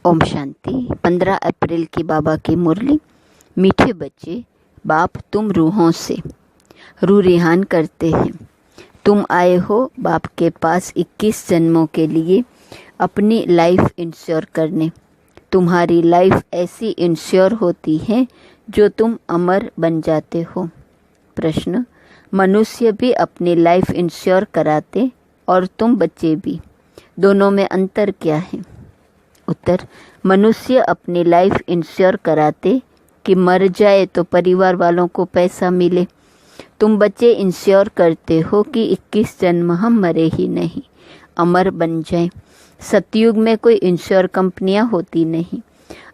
ओम शांति। 15 अप्रैल की बाबा की मुरली। मीठे बच्चे, बाप तुम रूहों से रूह रिहान करते हैं। तुम आए हो बाप के पास 21 जन्मों के लिए अपनी लाइफ इंश्योर करने। तुम्हारी लाइफ ऐसी इंश्योर होती है जो तुम अमर बन जाते हो। प्रश्न, मनुष्य भी अपनी लाइफ इंश्योर कराते और तुम बच्चे भी, दोनों में अंतर क्या है? उत्तर, मनुष्य अपनी लाइफ इंश्योर कराते कि मर जाए तो परिवार वालों को पैसा मिले। तुम बच्चे इंश्योर करते हो कि 21 जन्म हम मरे ही नहीं, अमर बन जाए। सतयुग में कोई इंश्योर कंपनियां होती नहीं।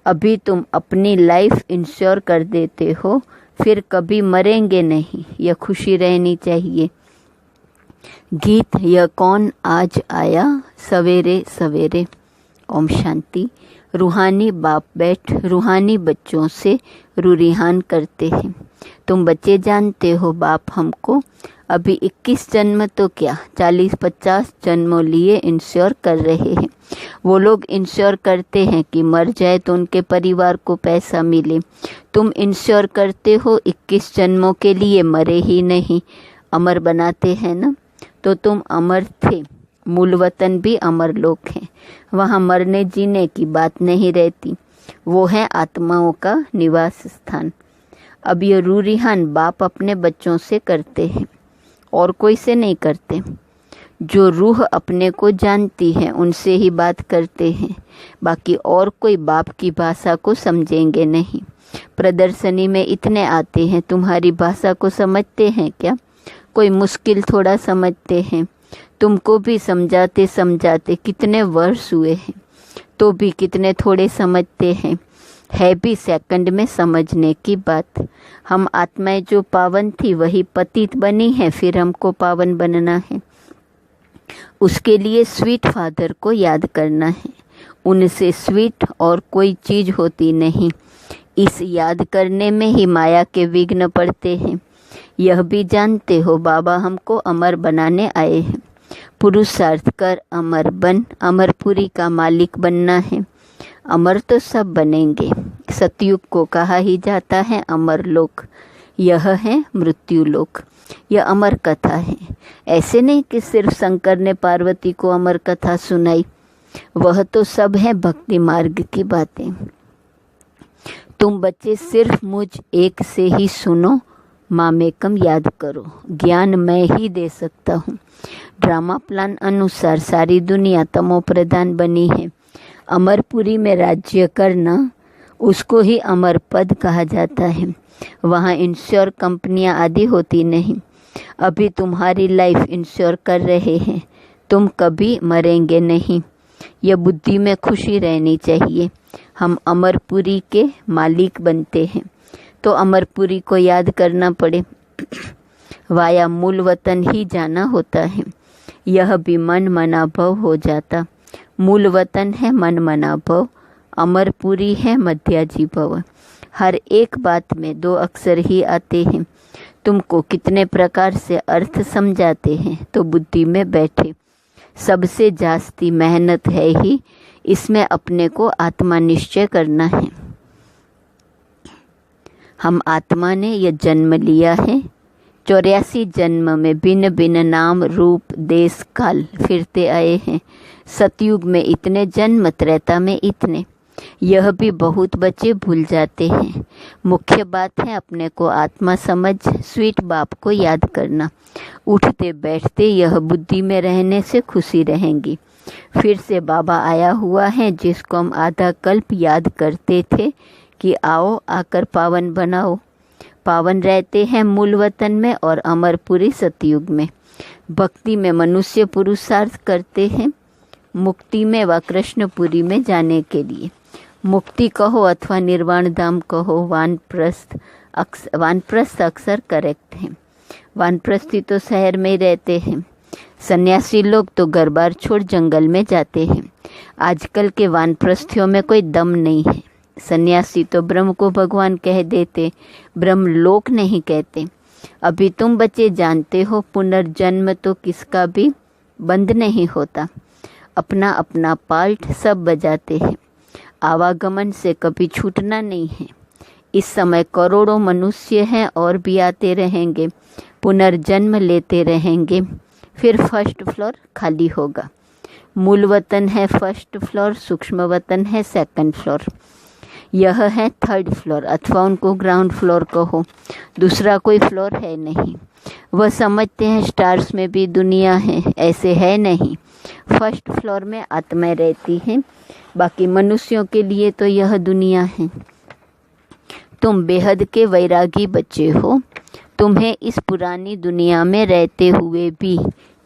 अभी तुम अपनी लाइफ इंश्योर कर देते हो, फिर कभी मरेंगे नहीं, यह खुशी रहनी चाहिए। गीत, यह कौन आज आया सवेरे सवेरे। ओम शांति। रूहानी बाप बैठ रूहानी बच्चों से रूह रिहान करते हैं। तुम बच्चे जानते हो बाप हमको अभी 21 जन्म तो क्या 40-50 जन्मों लिए इंश्योर कर रहे हैं। वो लोग इंश्योर करते हैं कि मर जाए तो उनके परिवार को पैसा मिले। तुम इंश्योर करते हो 21 जन्मों के लिए मरे ही नहीं, अमर बनाते हैं ना। तो तुम अमर थे। मूल वतन भी अमर लोक है, वहाँ मरने जीने की बात नहीं रहती, वो है आत्माओं का निवास स्थान। अब ये रूह रिहान बाप अपने बच्चों से करते हैं और कोई से नहीं करते। जो रूह अपने को जानती है उनसे ही बात करते हैं, बाकी और कोई बाप की भाषा को समझेंगे नहीं। प्रदर्शनी में इतने आते हैं, तुम्हारी भाषा को समझते हैं क्या? कोई मुश्किल थोड़ा समझते हैं। तुमको भी समझाते समझाते कितने वर्ष हुए हैं, तो भी कितने थोड़े समझते हैं। है भी सेकंड में समझने की बात। हम आत्माएं जो पावन थी वही पतित बनी है, फिर हमको पावन बनना है। उसके लिए स्वीट फादर को याद करना है। उनसे स्वीट और कोई चीज़ होती नहीं। इस याद करने में ही माया के विघ्न पड़ते हैं। यह भी जानते हो बाबा हमको अमर बनाने आए हैं। पुरुषार्थ कर अमर बन, अमरपुरी का मालिक बनना है। अमर तो सब बनेंगे। सतयुग को कहा ही जाता है अमर लोक, यह है मृत्यु लोक। यह अमर कथा है। ऐसे नहीं कि सिर्फ शंकर ने पार्वती को अमर कथा सुनाई, वह तो सब है भक्ति मार्ग की बातें। तुम बच्चे सिर्फ मुझ एक से ही सुनो, मामेकम याद करो, ज्ञान मैं ही दे सकता हूँ। ड्रामा प्लान अनुसार सारी दुनिया तमो प्रधान बनी है। अमरपुरी में राज्य करना उसको ही अमर पद कहा जाता है। वहाँ इंश्योर कंपनियाँ आदि होती नहीं। अभी तुम्हारी लाइफ इंश्योर कर रहे हैं, तुम कभी मरेंगे नहीं। यह बुद्धि में खुशी रहनी चाहिए। हम अमरपुरी के मालिक बनते हैं तो अमरपुरी को याद करना पड़े। वाया मूल वतन ही जाना होता है। यह भी मन मना भव हो जाता। मूल वतन है मन मना भव, अमरपुरी है मध्याजी भव। हर एक बात में 2 अक्षर ही आते हैं। तुमको कितने प्रकार से अर्थ समझाते हैं तो बुद्धि में बैठे। सबसे जास्ती मेहनत है ही, इसमें अपने को आत्मा निश्चय करना है। हम आत्मा ने यह जन्म लिया है। 84 जन्म में भिन्न भिन्न नाम रूप देश काल फिरते आए हैं। सतयुग में इतने जन्म, त्रेता में इतने। यह भी बहुत बच्चे भूल जाते हैं। मुख्य बात है अपने को आत्मा समझ, स्वीट बाप को याद करना। उठते बैठते यह बुद्धि में रहने से खुशी रहेंगी। फिर से बाबा आया हुआ है जिसको हम आधा कल्प याद करते थे कि आओ आकर पावन बनाओ। पावन रहते हैं मूल वतन में और अमरपुरी सतयुग में। भक्ति में मनुष्य पुरुषार्थ करते हैं, मुक्ति में व कृष्णपुरी में जाने के लिए। मुक्ति कहो अथवा निर्वाण धाम कहो, वानप्रस्थ अक्सर करेक्ट है। वानप्रस्थी तो शहर में ही रहते हैं। सन्यासी लोग तो घर बार छोड़ जंगल में जाते हैं। आजकल के वानप्रस्थियों में कोई दम नहीं है। सन्यासी तो ब्रह्म को भगवान कह देते, ब्रह्म लोक नहीं कहते। अभी तुम बच्चे जानते हो पुनर्जन्म तो किसका भी बंद नहीं होता। अपना अपना पार्ट सब बजाते हैं। आवागमन से कभी छूटना नहीं है। इस समय करोड़ों मनुष्य हैं और भी आते रहेंगे, पुनर्जन्म लेते रहेंगे, फिर फर्स्ट फ्लोर खाली होगा। मूल वतन है फर्स्ट फ्लोर, सूक्ष्म वतन है सेकंड फ्लोर, यह है थर्ड फ्लोर, अथवा उनको ग्राउंड फ्लोर कहो, दूसरा कोई फ्लोर है नहीं। वह समझते हैं स्टार्स में भी दुनिया है, ऐसे है नहीं। फर्स्ट फ्लोर में आत्माएं रहती हैं, बाकी मनुष्यों के लिए तो यह दुनिया है। तुम बेहद के वैरागी बच्चे हो, तुम्हें इस पुरानी दुनिया में रहते हुए भी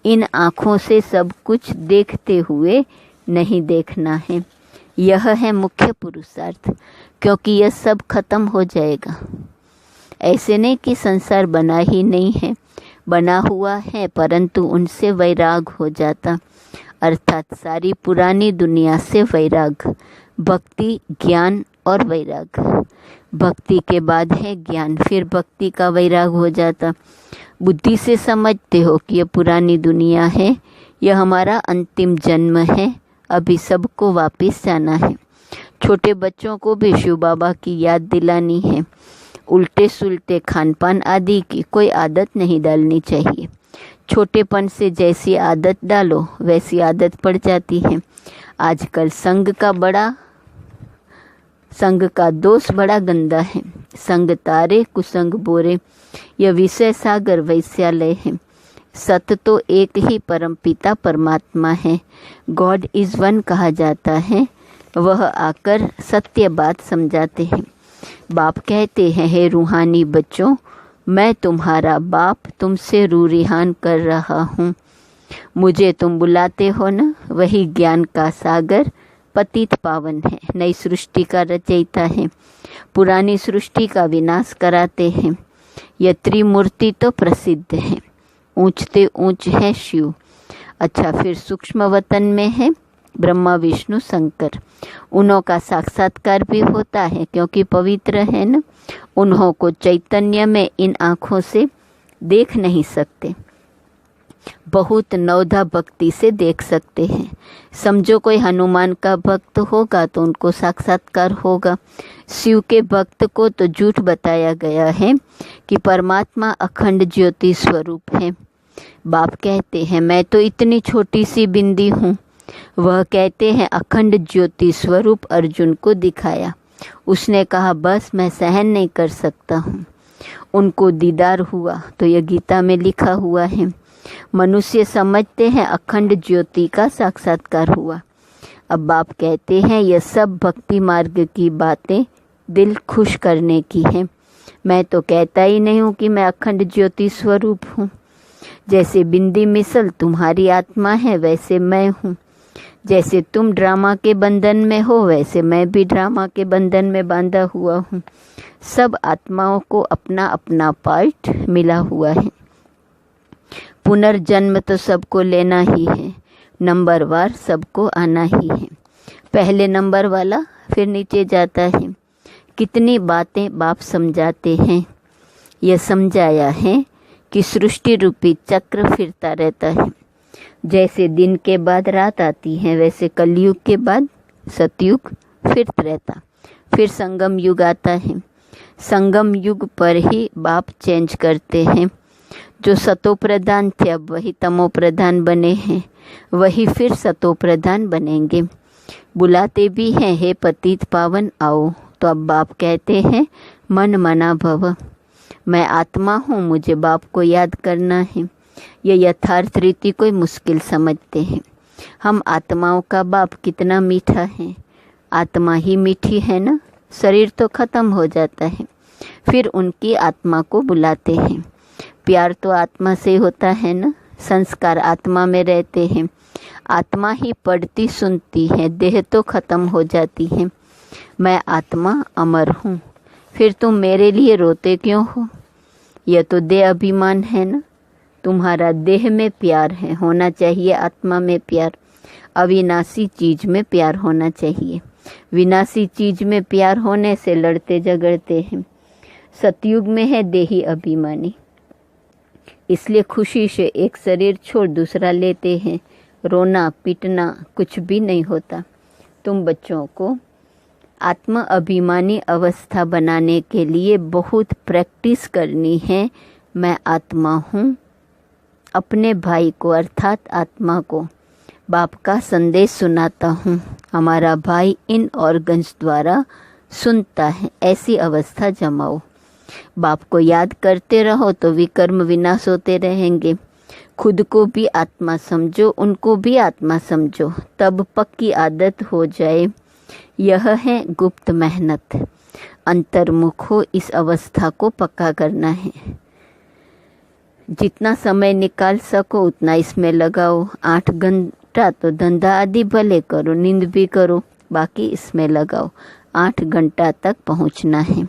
इन आँखों से सब कुछ देखते हुए नहीं देखना है। यह है मुख्य पुरुषार्थ, क्योंकि यह सब खत्म हो जाएगा। ऐसे नहीं कि संसार बना ही नहीं है, बना हुआ है, परंतु उनसे वैराग हो जाता, अर्थात सारी पुरानी दुनिया से वैराग। भक्ति, ज्ञान और वैराग। भक्ति के बाद है ज्ञान, फिर भक्ति का वैराग हो जाता। बुद्धि से समझते हो कि यह पुरानी दुनिया है, यह हमारा अंतिम जन्म है, अभी सबको वापस जाना है। छोटे बच्चों को भी शिव बाबा की याद दिलानी है। उल्टे सुलटे खान पान आदि की कोई आदत नहीं डालनी चाहिए। छोटेपन से जैसी आदत डालो वैसी आदत पड़ जाती है। आजकल संग का दोष बड़ा गंदा है। संग तारे कुसंग बोरे, यह विषय सागर वैश्यालय है। सत्य तो एक ही परमपिता परमात्मा है, गॉड इज़ वन कहा जाता है। वह आकर सत्य बात समझाते हैं। बाप कहते हैं, हे रूहानी बच्चों, मैं तुम्हारा बाप तुमसे रूरिहान कर रहा हूँ। मुझे तुम बुलाते हो ना, वही ज्ञान का सागर पतित पावन है, नई सृष्टि का रचयिता है, पुरानी सृष्टि का विनाश कराते हैं। यह त्रिमूर्ति तो प्रसिद्ध है, ऊंचते ऊंच है शिव। अच्छा, फिर सूक्ष्म वतन में है ब्रह्मा विष्णु शंकर। उन्हों का साक्षात्कार भी होता है क्योंकि पवित्र है न। उन्हों को चैतन्य में इन आँखों से देख नहीं सकते, बहुत नवधा भक्ति से देख सकते हैं। समझो कोई हनुमान का भक्त होगा तो उनको साक्षात्कार होगा। शिव के भक्त को तो झूठ बताया गया है कि परमात्मा अखंड ज्योति स्वरूप है। बाप कहते हैं, मैं तो इतनी छोटी सी बिंदी हूँ। वह कहते हैं अखंड ज्योति स्वरूप अर्जुन को दिखाया। उसने कहा, बस मैं सहन नहीं कर सकता हूँ। उनको दीदार हुआ, तो यह गीता में लिखा हुआ है। मनुष्य समझते हैं अखंड ज्योति का साक्षात्कार हुआ। अब बाप कहते हैं, यह सब भक्ति मार्ग की बातें दिल खुश करने की है। मैं तो कहता ही नहीं हूँ कि मैं अखंड ज्योति स्वरूप हूँ। जैसे बिंदी मिसल तुम्हारी आत्मा है, वैसे मैं हूँ। जैसे तुम ड्रामा के बंधन में हो, वैसे मैं भी ड्रामा के बंधन में बांधा हुआ हूँ। सब आत्माओं को अपना अपना पार्ट मिला हुआ है। पुनर्जन्म तो सबको लेना ही है, नंबरवार सबको आना ही है। पहले नंबर वाला फिर नीचे जाता है। कितनी बातें बाप समझाते हैं। यह समझाया है कि सृष्टि रूपी चक्र फिरता रहता है। जैसे दिन के बाद रात आती है, वैसे कलयुग के बाद सतयुग फिरता रहता, फिर संगम युग आता है। संगम युग पर ही बाप चेंज करते हैं। जो सतो प्रधान थे अब वही तमो प्रधान बने हैं, वही फिर सतो प्रधान बनेंगे। बुलाते भी हैं, हे पतित पावन आओ। तो अब बाप कहते हैं, मन मना भव। मैं आत्मा हूँ, मुझे बाप को याद करना है। ये यथार्थ रीति कोई मुश्किल समझते हैं। हम आत्माओं का बाप कितना मीठा है। आत्मा ही मीठी है ना। शरीर तो खत्म हो जाता है, फिर उनकी आत्मा को बुलाते हैं। प्यार तो आत्मा से होता है ना। संस्कार आत्मा में रहते हैं। आत्मा ही पढ़ती सुनती है, देह तो खत्म हो जाती है। मैं आत्मा अमर हूँ, फिर तुम मेरे लिए रोते क्यों हो? यह तो देह अभिमान है ना। तुम्हारा देह में प्यार है, होना चाहिए आत्मा में प्यार। अविनाशी चीज में प्यार होना चाहिए। विनाशी चीज में प्यार होने से लड़ते झगड़ते हैं। सतयुग में है देही अभिमानी, इसलिए खुशी से एक शरीर छोड़ दूसरा लेते हैं। रोना पीटना कुछ भी नहीं होता। तुम बच्चों को आत्म अभिमानी अवस्था बनाने के लिए बहुत प्रैक्टिस करनी है। मैं आत्मा हूँ। अपने भाई को अर्थात आत्मा को बाप का संदेश सुनाता हूँ। हमारा भाई इन ऑर्गन्स द्वारा सुनता है। ऐसी अवस्था जमाओ। बाप को याद करते रहो तो विकर्म विनाश होते रहेंगे। खुद को भी आत्मा समझो, उनको भी आत्मा समझो, तब पक्की आदत हो जाए। यह है गुप्त मेहनत। अंतर्मुख हो, इस अवस्था को पक्का करना है। जितना समय निकाल सको उतना इसमें लगाओ। 8 घंटा तो धंधा आदि भले करो, नींद भी करो, बाकी इसमें लगाओ। 8 घंटा तक पहुंचना है,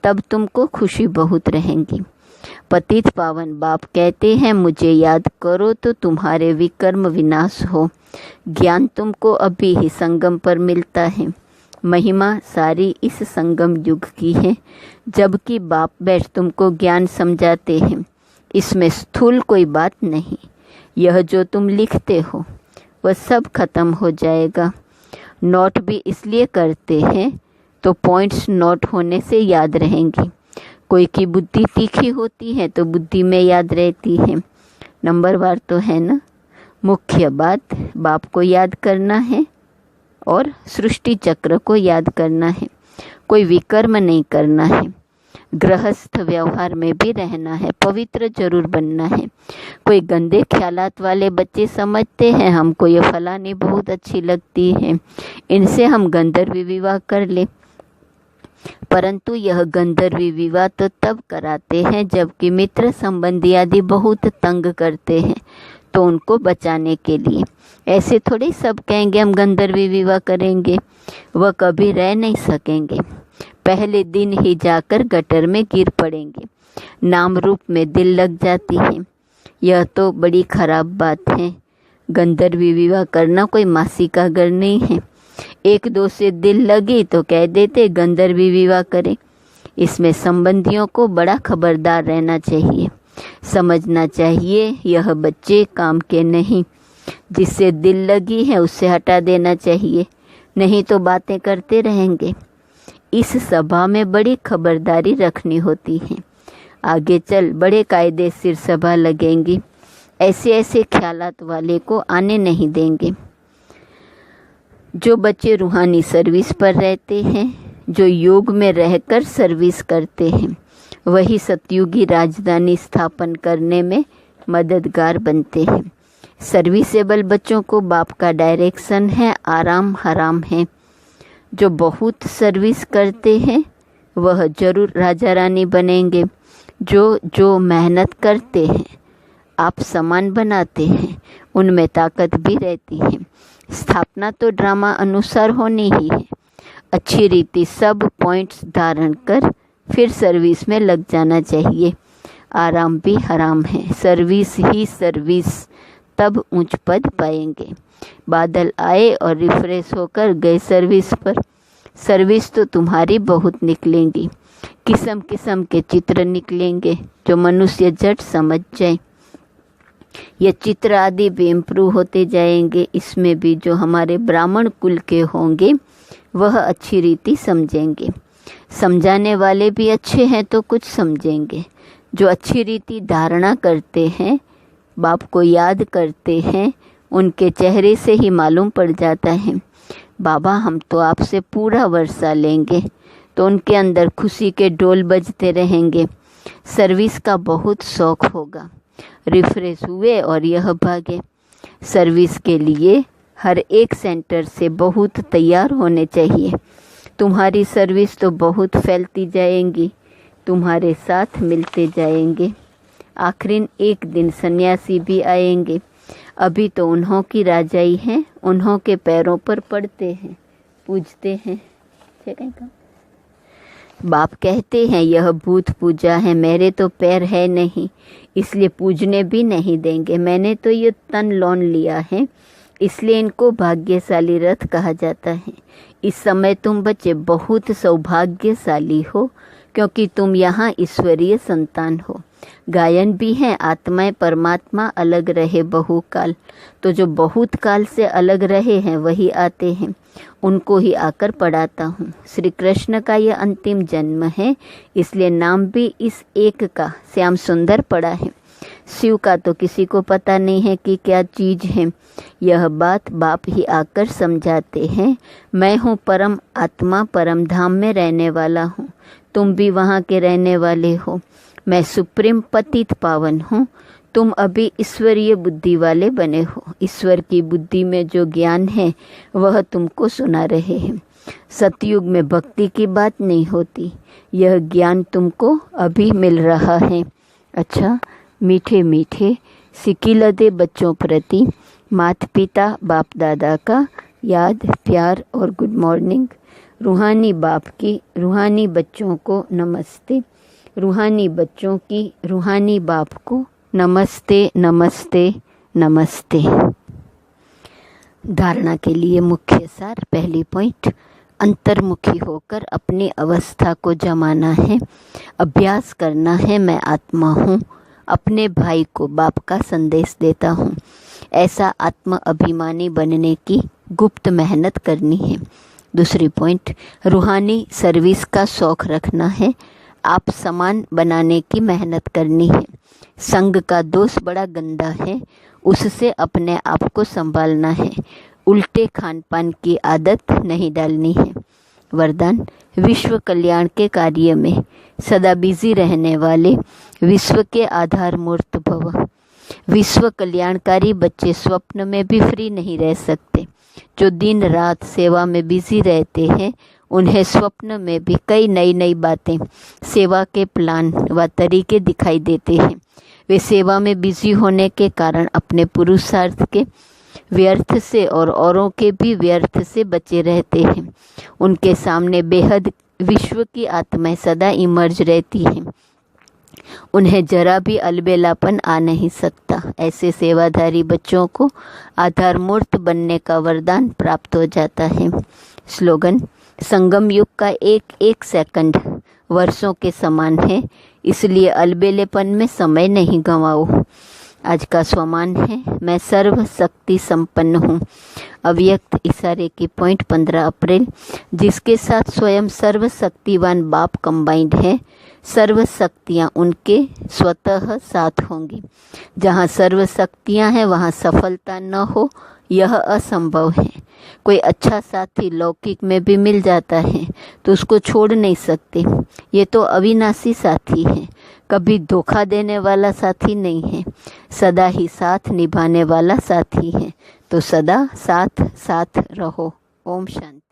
तब तुमको खुशी बहुत रहेंगी। पतित पावन बाप कहते हैं मुझे याद करो तो तुम्हारे विकर्म विनाश हो। ज्ञान तुमको अभी ही संगम पर मिलता है। महिमा सारी इस संगम युग की है, जबकि बाप बैठ तुमको ज्ञान समझाते हैं। इसमें स्थूल कोई बात नहीं। यह जो तुम लिखते हो वह सब खत्म हो जाएगा। नोट भी इसलिए करते हैं तो पॉइंट्स नोट होने से याद रहेंगी। कोई की बुद्धि तीखी होती है तो बुद्धि में याद रहती है। नंबरवार तो है ना। मुख्य बात बाप को याद करना है और सृष्टि चक्र को याद करना है। कोई विकर्म नहीं करना है। गृहस्थ व्यवहार में भी रहना है। पवित्र जरूर बनना है। कोई गंदे ख्यालात वाले बच्चे समझते हैं हमको ये फलानी बहुत अच्छी लगती है, इनसे हम गंधर्वी विवाह कर ले। परंतु यह गंधर्वी विवाह तो तब कराते हैं जबकि मित्र संबंधी आदि बहुत तंग करते हैं, तो उनको बचाने के लिए। ऐसे थोड़ी सब कहेंगे हम गंधर्वी विवाह करेंगे, वह कभी रह नहीं सकेंगे। पहले दिन ही जाकर गटर में गिर पड़ेंगे। नाम रूप में दिल लग जाती है। यह तो बड़ी खराब बात है। गंधर्वी विवाह करना कोई मासी का घर नहीं है। 1-2 से दिल लगी तो कह देते गंधर्वी विवाह करें। इसमें संबंधियों को बड़ा खबरदार रहना चाहिए। समझना चाहिए यह बच्चे काम के नहीं। जिससे दिल लगी है उससे हटा देना चाहिए, नहीं तो बातें करते रहेंगे। इस सभा में बड़ी खबरदारी रखनी होती है। आगे चल बड़े कायदे सिर सभा लगेंगी। ऐसे ऐसे ख्यालात वाले को आने नहीं देंगे। जो बच्चे रूहानी सर्विस पर रहते हैं, जो योग में रहकर सर्विस करते हैं, वही सतयुगी राजधानी स्थापन करने में मददगार बनते हैं। सर्विसेबल बच्चों को बाप का डायरेक्शन है, आराम हराम है। जो बहुत सर्विस करते हैं वह जरूर राजा रानी बनेंगे। जो मेहनत करते हैं, आप समान बनाते हैं, उनमें ताकत भी रहती है। स्थापना तो ड्रामा अनुसार होनी ही है। अच्छी रीति सब पॉइंट्स धारण कर फिर सर्विस में लग जाना चाहिए। आराम भी हराम है। सर्विस ही सर्विस, तब ऊंच पद पाएंगे। बादल आए और रिफ्रेश होकर गए सर्विस पर। सर्विस तो तुम्हारी बहुत निकलेंगी। किस्म किस्म के चित्र निकलेंगे जो मनुष्य झट समझ जाए। ये चित्र आदि भी इम्प्रूव होते जाएंगे। इसमें भी जो हमारे ब्राह्मण कुल के होंगे वह अच्छी रीति समझेंगे। समझाने वाले भी अच्छे हैं तो कुछ समझेंगे। जो अच्छी रीति धारणा करते हैं, बाप को याद करते हैं, उनके चेहरे से ही मालूम पड़ जाता है बाबा हम तो आपसे पूरा वर्षा लेंगे, तो उनके अंदर खुशी के ढोल बजते रहेंगे। सर्विस का बहुत शौक होगा। रिफ्रेश हुए और यह भागे। सर्विस के लिए हर एक सेंटर से बहुत तैयार होने चाहिए। तुम्हारी सर्विस तो बहुत फैलती जाएंगी, तुम्हारे साथ मिलते जाएंगे। आखिर एक दिन सन्यासी भी आएंगे। अभी तो उन्हों की राजाई है, उन्हों के पैरों पर पड़ते हैं, पूजते हैं। बाप कहते हैं यह भूत पूजा है, मेरे तो पैर है नहीं, इसलिए पूजने भी नहीं देंगे। मैंने तो ये तन लोन लिया है, इसलिए इनको भाग्यशाली रथ कहा जाता है। इस समय तुम बच्चे बहुत सौभाग्यशाली हो, क्योंकि तुम यहाँ ईश्वरीय संतान हो। गायन भी है, आत्माएं परमात्मा अलग रहे बहुकाल। तो जो बहुत काल से अलग रहे हैं वही आते हैं, उनको ही आकर पढ़ाता हूँ। श्री कृष्ण का यह अंतिम जन्म है, इसलिए नाम भी इस एक का श्याम सुंदर पड़ा है। शिव का तो किसी को पता नहीं है कि क्या चीज़ है, यह बात बाप ही आकर समझाते हैं। मैं हूँ परम आत्मा, परम धाम में रहने वाला हूँ, तुम भी वहाँ के रहने वाले हो। मैं सुप्रीम पतित पावन हूँ, तुम अभी ईश्वरीय बुद्धि वाले बने हो। ईश्वर की बुद्धि में जो ज्ञान है वह तुमको सुना रहे हैं। सतयुग में भक्ति की बात नहीं होती, यह ज्ञान तुमको अभी मिल रहा है। अच्छा, मीठे मीठे सिकिलदे बच्चों प्रति माता पिता बाप दादा का याद, प्यार और गुड मॉर्निंग। रूहानी बाप की रूहानी बच्चों को नमस्ते, रूहानी बच्चों की रूहानी बाप को नमस्ते नमस्ते नमस्ते। धारणा के लिए मुख्य सार। पहली पॉइंट, अंतर्मुखी होकर अपनी अवस्था को जमाना है, अभ्यास करना है। मैं आत्मा हूँ, अपने भाई को बाप का संदेश देता हूँ। ऐसा आत्म अभिमानी बनने की गुप्त मेहनत करनी है। दूसरी पॉइंट, रूहानी सर्विस का शौक रखना है, आप समान बनाने की मेहनत करनी है। संग का दोष बड़ा गंदा है, उससे अपने आप को संभालना है। उल्टे खान पान की आदत नहीं डालनी है। वरदान, विश्व कल्याण के कार्य में सदा बिजी रहने वाले विश्व के आधार मूर्त भव। विश्व कल्याणकारी बच्चे स्वप्न में भी फ्री नहीं रह सकते। जो दिन रात सेवा में बिजी रहते हैं उन्हें स्वप्न में भी कई नई नई बातें, सेवा के प्लान व तरीके दिखाई देते हैं। वे सेवा में बिजी होने के कारण अपने पुरुषार्थ के व्यर्थ से और औरों के भी व्यर्थ से बचे रहते हैं। उनके सामने बेहद विश्व की आत्माएं सदा इमर्ज रहती हैं, उन्हें जरा भी अलबेलापन आ नहीं सकता। ऐसे सेवाधारी बच्चों को आधार मूर्त बनने का वरदान प्राप्त हो जाता है। स्लोगन, संगम युग का एक एक सेकंड वर्षों के समान है, इसलिए अलबेलेपन में समय नहीं गंवाओ। आज का स्वमान है, मैं सर्व शक्ति संपन्न हूँ। अव्यक्त इशारे की पॉइंट 15 अप्रैल, जिसके साथ स्वयं सर्वशक्तिवान बाप कंबाइंड है, सर्व शक्तियाँ उनके स्वतः साथ होंगी। जहाँ सर्व शक्तियाँ हैं वहाँ सफलता न हो, यह असंभव है। कोई अच्छा साथी लौकिक में भी मिल जाता है तो उसको छोड़ नहीं सकते। ये तो अविनाशी साथी है, कभी धोखा देने वाला साथी नहीं है, सदा ही साथ निभाने वाला साथी है। तो सदा साथ साथ रहो। ओम शांति।